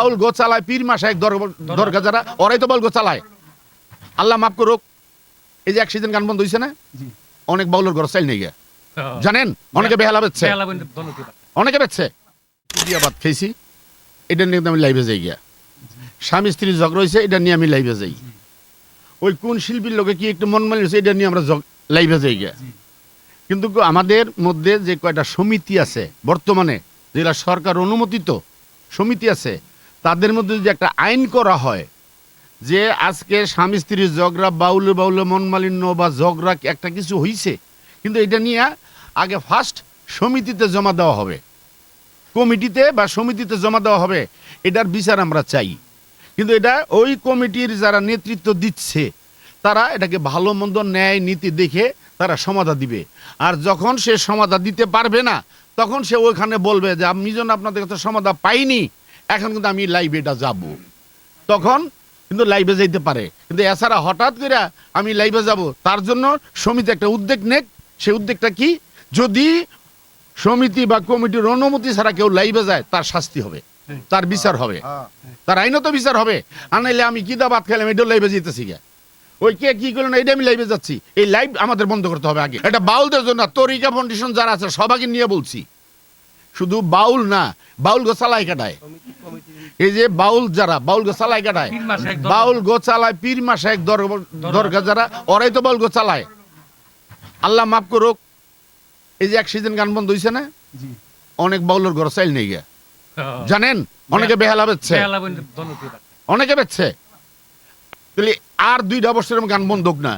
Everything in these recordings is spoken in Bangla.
বাউল গো চালায়, পীর মাসে এক দরগা যারা, ওরাই তো বাউল গো চালায়। আল্লাহ মাফ করুক, এই যে এক সিজন গান বন্ধ হয়েছে না, অনেক বাউলের ঘর চাইল নেই গিয়া, জানেন? অনেকে বেহালা বেচছে, অনেকে বেচছে। ভাত খেয়েছি, এটা নিয়ে আমি লাইভে যাই গিয়া। স্বামী স্ত্রী ঝগড়া হয়েছে, এটা নিয়ে আমি লাইভে যাই। ওই কোন শিল্পীর লোকে কি একটু মন মালিয়েছে, এটা নিয়ে আমরা লাইভে যাই গিয়া। কিন্তু আমাদের মধ্যে যে কয়টা সমিতি আছে বর্তমানে, যেগুলা সরকার অনুমোদিত সমিতি আছে, তাদের মধ্যে যদি একটা আইন করা হয় যে আজকে স্বামী স্ত্রীর ঝগড়া, বাউলে বাউলে মন মালিন্য বা ঝগড়া একটা কিছু হইছে, কিন্তু এটা নিয়ে আগে ফার্স্ট সমিতিতে জমা দেওয়া হবে, কমিটিতে বা সমিতিতে জমা দেওয়া হবে, এটার বিচার আমরা চাই। কিন্তু এটা ওই কমিটির যারা নেতৃত্ব দিচ্ছে তারা এটাকে ভালো মন্দ ন্যায় নীতি দেখে তারা সমাধা দিবে। আর যখন সে সমাধা দিতে পারবে না, তখন সে ওইখানে বলবে যে আমি যেন আপনাদের কাছে সমাধা পাইনি, এখন কিন্তু আমি লাইভে এটা যাব, তখন কিন্তু লাইভে যাইতে পারে। কিন্তু এছাড়া হঠাৎ করে আমি লাইভে যাব, তার জন্য সমিতি একটা উদ্যোগ নেক। সেই উদ্যোগটা কি? যদি সমিতি বা কমিটির অনুমতি ছাড়া কেউ লাইভে যায়, তার শাস্তি হবে, তার বিচার হবে, তার আইনত বিচার হবে। আর নাইলে আমি কি দা ভাত খেলাম, এটা লাইভে যেতেছি গা, ওই কে কি করলো না, এটা আমি লাইভে যাচ্ছি, এই লাইভ আমাদের বন্ধ করতে হবে আগে। এটা বাউলদের জন্য, তরিকা ফাউন্ডেশন যারা আছে সবাইকে নিয়ে বলছি, শুধু বাউল না, বাউল গো চালায় কাটায়, এই যে বাউল যারা বাউল গো চালায় কাটায়, বাউল গো চালায়, পীর মাসে এক দরগা যারা, ওরাই তো বাউল গো চালায়। আল্লাহ মাফ করুক, এই যে এক সিজন গান বন্ধ হয়েছে না, অনেক বাউলের ঘর চাইল নেই গিয়া, জানেন? অনেকে বেহালা বেচছে, অনেকে বেচছে। তাহলে আর 2টা বছর গান বন্ধ হোক না।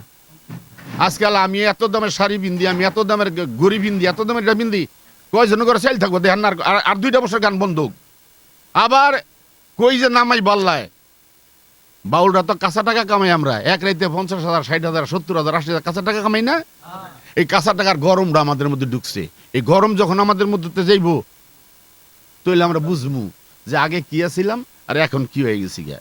আজকাল আমি এত দামের শাড়ি বিন্দি, আমি এত দামের গড়ি বিন্দি, এত দামের এটা বিন্দি, কয়জন করে চাইল থাকবো দেখেন না? আর 2টা বছর গান বন্ধ হোক। আবার কই যে নামাই বললায়, বাউলরা তো কাঁচা টাকা কামাই, আমরা এক রাইতে 50,000, 60,000, 70,000, 80,000 কাঁচা টাকা কামাই না? এই কাঁচা টাকার গরমটা আমাদের মধ্যে ঢুকছে। এই গরম যখন আমাদের মধ্যে যাইব, তাহলে আমরা বুঝবো যে আগে কি আছিলাম আর এখন কি হয়ে গেছি গা।